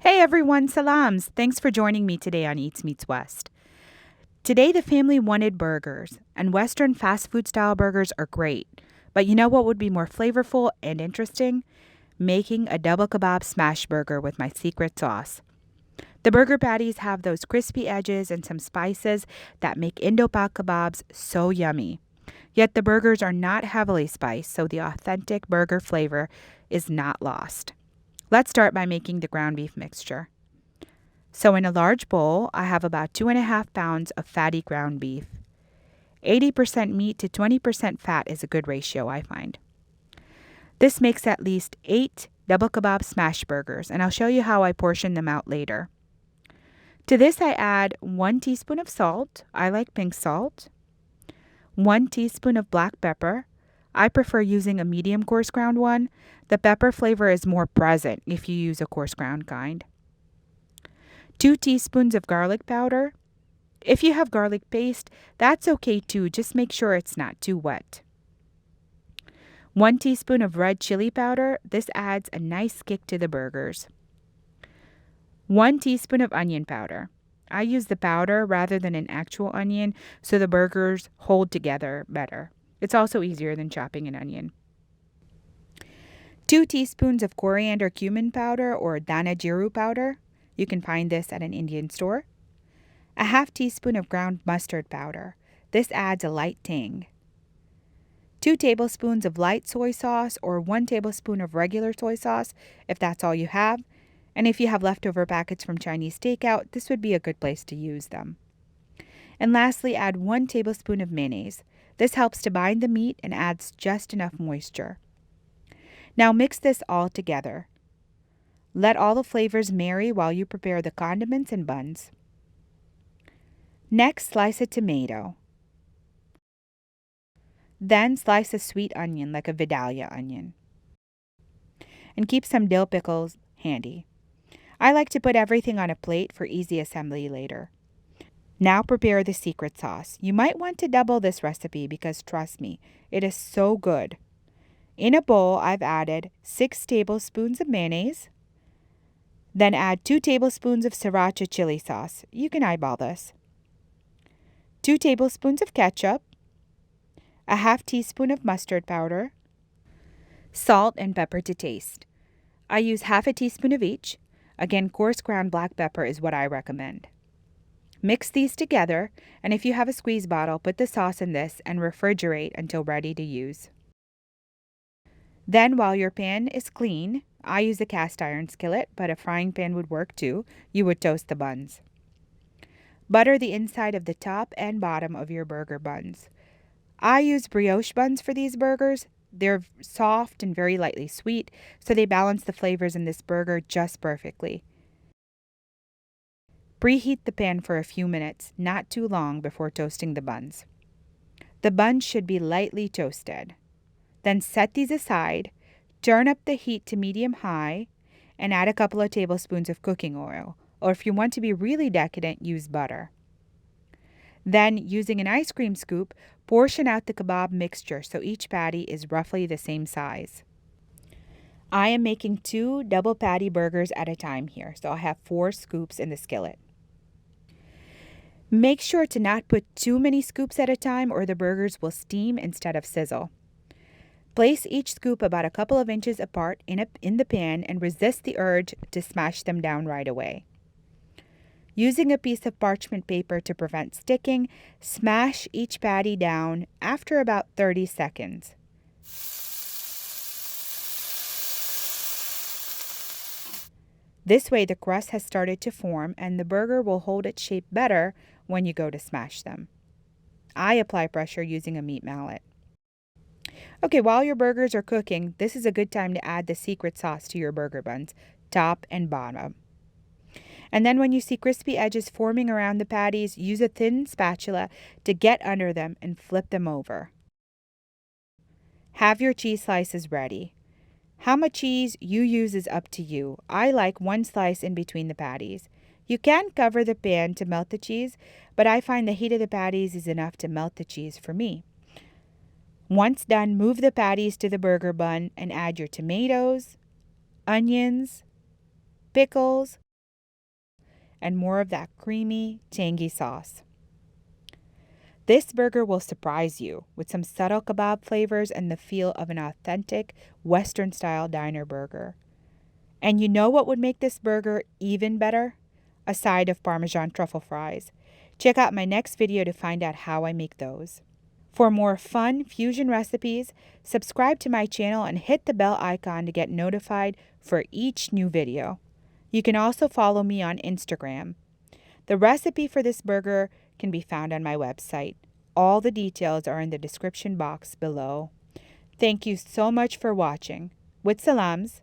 Hey everyone, salams! Thanks for joining me today on Eats Meets West. Today the family wanted burgers, and Western fast food style burgers are great. But you know what would be more flavorful and interesting? Making a double kebab smash burger with my secret sauce. The burger patties have those crispy edges and some spices that make Indo-Pak kebabs so yummy. Yet the burgers are not heavily spiced, so the authentic burger flavor is not lost. Let's start by making the ground beef mixture. So in a large bowl, I have about 2.5 pounds of fatty ground beef. 80% meat to 20% fat is a good ratio, I find. This makes at least 8 double kebab smash burgers, and I'll show you how I portion them out later. To this, I add 1 teaspoon of salt. I like pink salt. 1 teaspoon of black pepper. I prefer using a medium coarse ground one. The pepper flavor is more present if you use a coarse ground kind. 2 teaspoons of garlic powder. If you have garlic paste, that's okay too, just make sure it's not too wet. 1 teaspoon of red chili powder. This adds a nice kick to the burgers. 1 teaspoon of onion powder. I use the powder rather than an actual onion so the burgers hold together better. It's also easier than chopping an onion. 2 teaspoons of coriander cumin powder or dana jiru powder. You can find this at an Indian store. A half teaspoon of ground mustard powder. This adds a light tang. 2 tablespoons of light soy sauce or 1 tablespoon of regular soy sauce if that's all you have. And if you have leftover packets from Chinese takeout, this would be a good place to use them. And lastly, add 1 tablespoon of mayonnaise. This helps to bind the meat and adds just enough moisture. Now mix this all together. Let all the flavors marry while you prepare the condiments and buns. Next, slice a tomato. Then slice a sweet onion like a Vidalia onion. And keep some dill pickles handy. I like to put everything on a plate for easy assembly later. Now prepare the secret sauce. You might want to double this recipe because trust me, it is so good. In a bowl, I've added 6 tablespoons of mayonnaise. Then add 2 tablespoons of sriracha chili sauce. You can eyeball this. 2 tablespoons of ketchup. A half teaspoon of mustard powder. Salt and pepper to taste. I use half a teaspoon of each. Again, coarse ground black pepper is what I recommend. Mix these together, and if you have a squeeze bottle, put the sauce in this and refrigerate until ready to use. Then, while your pan is clean, I use a cast iron skillet, but a frying pan would work too. You would toast the buns. Butter the inside of the top and bottom of your burger buns. I use brioche buns for these burgers. They're soft and very lightly sweet, so they balance the flavors in this burger just perfectly. Preheat the pan for a few minutes, not too long, before toasting the buns. The buns should be lightly toasted. Then set these aside, turn up the heat to medium-high, and add a couple of tablespoons of cooking oil, or if you want to be really decadent, use butter. Then, using an ice cream scoop, portion out the kebab mixture so each patty is roughly the same size. I am making 2 double patty burgers at a time here, so I have 4 scoops in the skillet. Make sure to not put too many scoops at a time or the burgers will steam instead of sizzle. Place each scoop about a couple of inches apart in the pan and resist the urge to smash them down right away. Using a piece of parchment paper to prevent sticking, smash each patty down after about 30 seconds. This way the crust has started to form and the burger will hold its shape better when you go to smash them. I apply pressure using a meat mallet. Okay, while your burgers are cooking, this is a good time to add the secret sauce to your burger buns, top and bottom. And then when you see crispy edges forming around the patties, use a thin spatula to get under them and flip them over. Have your cheese slices ready. How much cheese you use is up to you. I like 1 slice in between the patties. You can cover the pan to melt the cheese, but I find the heat of the patties is enough to melt the cheese for me. Once done, move the patties to the burger bun and add your tomatoes, onions, pickles, and more of that creamy, tangy sauce. This burger will surprise you with some subtle kebab flavors and the feel of an authentic Western-style diner burger. And you know what would make this burger even better? A side of Parmesan truffle fries. Check out my next video to find out how I make those. For more fun fusion recipes, subscribe to my channel and hit the bell icon to get notified for each new video. You can also follow me on Instagram. The recipe for this burger can be found on my website. All the details are in the description box below. Thank you so much for watching. With salams.